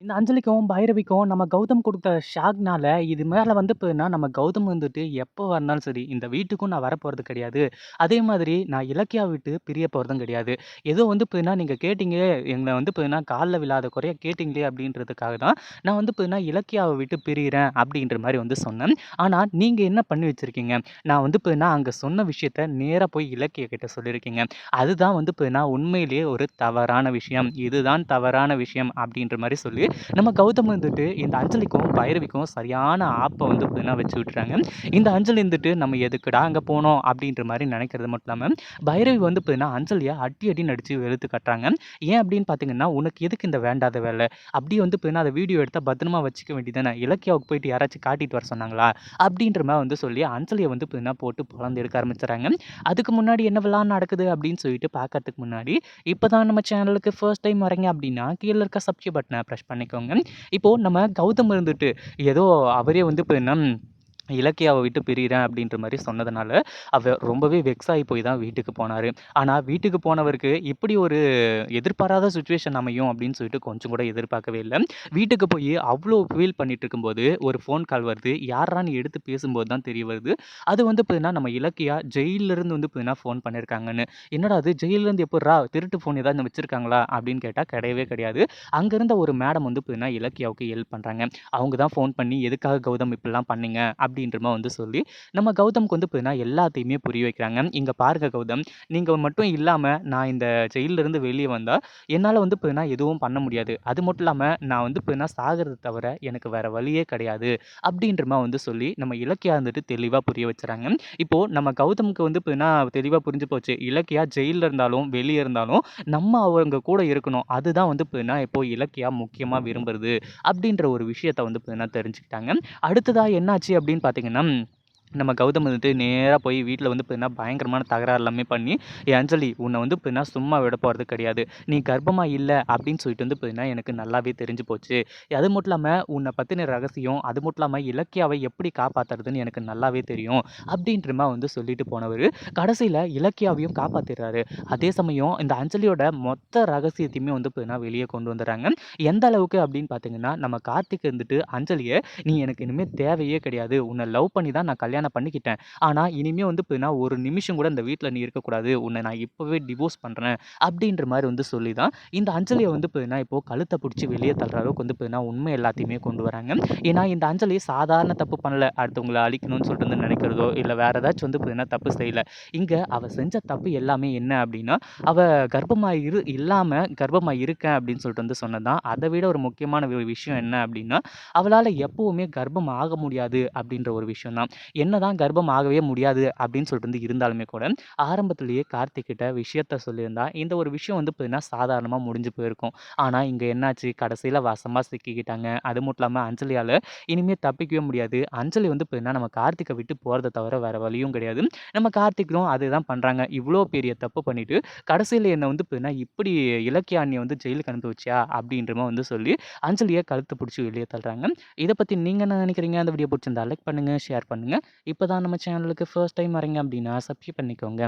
இந்த அஞ்சலிக்கும், பைரவிக்கும் நம்ம கௌதம் குடுத்த ஷாக்னால, இது மேல வந்து இப்பன்னா நம்ம கௌதம் வந்துட்டு எப்ப வந்தாலும் சரி, இந்த வீட்டுக்கும் நான் வரப்போறது கிடையாது. அதே மாதிரி நான் இலக்கியாவ விட்டு பிரிய போறதும் கிடையாது. ஏதோ வந்து இப்பன்னா நீங்க கேட்டீங்க, எங்கள வந்து இப்பன்னா கால்ல விழாத குறையா கேட்டீங்களே அப்படின்றதுக்காக தான், நான் வந்து இப்பன்னா இலக்கியாவ விட்டு பிரியிறேன் அப்படின்ற மாரி வந்து சொன்னேன். ஆனா, நீங்க என்ன பண்ணி வச்சிருக்கீங்க? நான் வந்து இப்பன்னா அங்க சொன்ன விஷயத்த நேரா போய் இலக்கிய கிட்ட சொல்லியிருக்கீங்க. அதுதான் வந்து இப்பன்னா உண்மையிலேயே ஒரு தவறான விஷயம். இதுதான் தவறான விஷயம் அப்படின்ற மாரி சொல்லி நம்ம கௌதம் வந்துட்டு இந்த அஞ்சலிக்கும், பைரவிக்கும் சரியான ஆப்ப வந்து பார்த்தீங்கன்னா வச்சு விட்டுறாங்க. இந்த அஞ்சலி இருந்துட்டு நம்ம எதுக்குடா அங்க போனோம் அப்படின்ற மாரி நெனைக்கிறது மட்டும் இல்லாம, பைரவி வந்து பார்த்தீங்கன்னா அஞ்சலிய அடி அடின்னு அடிச்சு வெளுத்து கட்டுறாங்க. ஏன் அப்படின்னு பார்த்தீங்கன்னா, "உனக்கு எதுக்கு இந்த வேண்டாத வேல? அப்படியே வந்து பார்த்தீங்கன்னா அத வீடியோ எடுத்தா பத்திரமா வச்சுக்க வேண்டியது தானே. இலக்கியாவுக்கு போயிட்டு யாராச்சும் காட்டிட்டு வர சொன்னாங்களா?" அப்படின்ற மாரி வந்து சொல்லி அஞ்சலிய வந்து பார்த்தீங்கன்னா போட்டு பொளந்து எடுக்க ஆரம்பிச்சுடுறாங்க. அதுக்கு முன்னாடி என்னவெல்லாம் நடக்குது அப்படின்னு சொல்லிட்டு பார்க்கறதுக்கு முன்னாடி, இப்ப தான் நம்ம சேனலுக்கு ஃபர்ஸ்ட் டைம் வரீங்க அப்படின்னா, கீழ இருக்க சப்ஸ்கிரைப் பட்டன பிரஸ் பண்ணிக்கோங்க. இப்போ நம்ம கௌதம் இருந்துட்டு, ஏதோ அவரே வந்து இப்ப என்ன இலக்கியாவ விட்டு பிரியிறேன் அப்படின்ற மாரி சொன்னதுனால, ரொம்பவே வெக்ஸ் ஆயி போய் தான் வீட்டுக்கு போனாரு. ஆனா வீட்டுக்கு போனவருக்கு இப்படி ஒரு எதிர்பாராத சிச்சுவேஷன் அமையும் அப்படின்னு சொல்லிட்டு கொஞ்சம் கூட எதிர்பார்க்கவே இல்ல. வீட்டுக்கு போயி அவ்ளோ ஃபீல் பண்ணிட்டு இருக்கும்போது, ஒரு ஃபோன் கால் வருது. யார்றான்னு எடுத்து பேசும்போது தான் தெரிய வருது. அது வந்து பார்த்தீங்கன்னா, நம்ம இலக்கியா ஜெயில்ல இருந்து வந்து பார்த்தீங்கன்னா ஃபோன் பண்ணியிருக்காங்கன்னு. "என்னடா இது ஜெயில்ல இருந்து எப்புட்றா? திருட்டு ஃபோன் ஏதாவது வச்சிருக்காங்களா?" அப்படின்னு கேட்டா கிடையவே கிடையாது. அங்க இருந்த ஒரு மேடம் வந்து பார்த்தீங்கன்னா, இலக்கியாவுக்கு ஹெல்ப் பண்றாங்க. அவங்க தான் ஃபோன் பண்ணி, "எதுக்காக கௌதம் இப்படிலாம் பண்ணீங்க?" அப்படின்ற மாரி வந்து சொல்லி, நம்ம கௌதம்க்கு வந்து பார்த்தீங்கன்னா, எல்லாத்தையுமே புரிய வைக்கிறாங்க. "இங்க பாருங்க கௌதம், நீங்க மட்டும் இல்லாம நான் இந்த ஜெயில்ல இருந்து வெளிய வந்தா, என்னால வந்து பார்த்தீங்கன்னா எதுவும் பண்ண முடியாது. அது மட்டும் இல்லாம நான் வந்து பார்த்தீங்கன்னா சாகுறத தவிர எனக்கு வேற வழியே கிடையாது." அப்படின்ற மாரி வந்து சொல்லி, நம்ம இலக்கியா வந்துட்டு தெளிவா புரிய வச்சுறாங்க. இப்போ நம்ம கௌதம்க்கு வந்து பார்த்தீங்கன்னா தெளிவா புரிஞ்சு போச்சு. இலக்கியா ஜெயில்ல இருந்தாலும், வெளிய இருந்தாலும் நம்ம அவங்க கூட இருக்கணும். அதுதான் வந்து பார்த்தீங்கன்னா, இப்போ இலக்கியா முக்கியமா விரும்புறது. அப்படின்ற ஒரு விஷயத்த வந்து பார்த்தீங்கன்னா தெரிஞ்சுக்கிட்டாங்க. அடுத்ததா என்னாச்சு அப்படின்னு பார்த்தீங்கன்னா, நம்ம கௌதம் வந்துட்டு நேரா போய் வீட்ல வந்து பார்த்தீங்கன்னா, பயங்கரமான தகராறு எல்லாமே பண்ணி, "ஏய் அஞ்சலி உன்ன வந்து பார்த்தீங்கன்னா சும்மா விட போறது கிடையாது. நீ கர்ப்பமா இல்ல அப்படின்னு சொல்லிட்டு வந்து பார்த்தீங்கன்னா, எனக்கு நல்லாவே தெரிஞ்சு போச்சு. அது மட்டும் இல்லாம உன்ன பத்தின ரகசியம், அது மட்டும் இல்லாம இலக்கியாவ எப்படி காப்பாத்துறதுன்னு எனக்கு நல்லாவே தெரியும்." அப்படின்ற மாரி வந்து சொல்லிட்டு போனவரு, கடைசியில இலக்கியாவையும் காப்பாத்திர்றாரு. அதே சமயம் இந்த அஞ்சலியோட மொத்த ரகசியத்தையுமே வந்து பார்த்தீங்கன்னா, வெளிய கொண்டு வந்துர்றாங்க. எந்த அளவுக்கு அப்படின்னு பார்த்தீங்கன்னா, நம்ம கார்த்திக் இருந்துட்டு அஞ்சலிய, "நீ எனக்கு இனிமே தேவையே கிடையாது. உன்ன லவ் பண்ணி தான் நான் கல்யாணம் பண்ணிக்கிட்டேன். ஆனா இனிமே வந்து பார்த்தீங்கன்னா, ஒரு நிமிஷம் கூட இந்த வீட்ல நீ இருக்கக்கூடாது. உன்ன நான் இப்பவே டிவோர்ஸ் பண்றேன்." அப்படின்ற மாரி வந்து சொல்லி தான் இந்த அஞ்சலிய வந்து பார்த்தீங்கன்னா, இப்போ கழுத்த புடிச்சு வெளிய தள்ளுற அளவுக்கு வந்து பார்த்தீங்கன்னா, உண்மை எல்லாத்தையுமே கொண்டு வராங்க. ஏன்னா இந்த அஞ்சலி சாதாரண தப்பு பண்ணல. அடுத்தவங்கள அழிக்கணும்னு சொல்லிட்டு வந்து நினைக்கிறதோ, இல்ல வேற ஏதாச்சும் வந்து பார்த்தீங்கன்னா, தப்பு செய்யல. இங்க அவ செஞ்ச தப்பு எல்லாமே என்ன அப்படின்னா, அவ கர்ப்பமா இல்லாம கர்ப்பமா இருக்கேன் அப்படின்னு சொல்லிட்டு வந்து சொன்னது தான். அத விட ஒரு முக்கியமான ஒரு விஷயம் என்ன அப்படின்னா, அவளால எப்பவுமே கர்ப்பம் ஆக முடியாது அப்படின்ற ஒரு விஷயம் தான். என்னதான் கர்ப்பம் ஆகவே முடியாது அப்படின்னு சொல்லிட்டு வந்து இருந்தாலுமே கூட, ஆரம்பத்திலேயே கார்த்திக் கிட்ட விஷயத்த சொல்லியிருந்தா, இந்த ஒரு விஷயம் வந்து பார்த்தீங்கன்னா, சாதாரணமா முடிஞ்சு போயிருக்கும். ஆனா இங்க என்னாச்சு, கடைசியில வசமா சிக்கிக்கிட்டாங்க. அது மட்டும் இல்லாம அஞ்சலியால இனிமே தப்பிக்கவே முடியாது. அஞ்சலி வந்து பார்த்தீங்கன்னா, நம்ம கார்த்திக்க விட்டு போறத தவிர வேற வழியும் கிடையாது. நம்ம கார்த்திக்கும் அதுதான் பண்றாங்க. இவ்ளோ பெரிய தப்பு பண்ணிட்டு, கடைசியில என்ன வந்து பார்த்தீங்கன்னா, இப்படி இலக்கிய அண்ணிய வந்து ஜெயிலுக்கு அனுப்பி வச்சியா? அப்படின்ற மாரி வந்து சொல்லி, அஞ்சலிய கழுத்த புடிச்சு வெளிய தள்ளுறாங்க. இத பத்தி நீங்க என்ன நினைக்கிறீங்க? அந்த வீடியோ புடிச்சிருந்தா லைக் பண்ணுங்க, ஷேர் பண்ணுங்க. இப்ப தான் நம்ம சேனலுக்கு ஃபர்ஸ்ட் டைம் வரீங்க அப்படின்னா, சப்ஸ்கிரைப் பண்ணிக்கோங்க.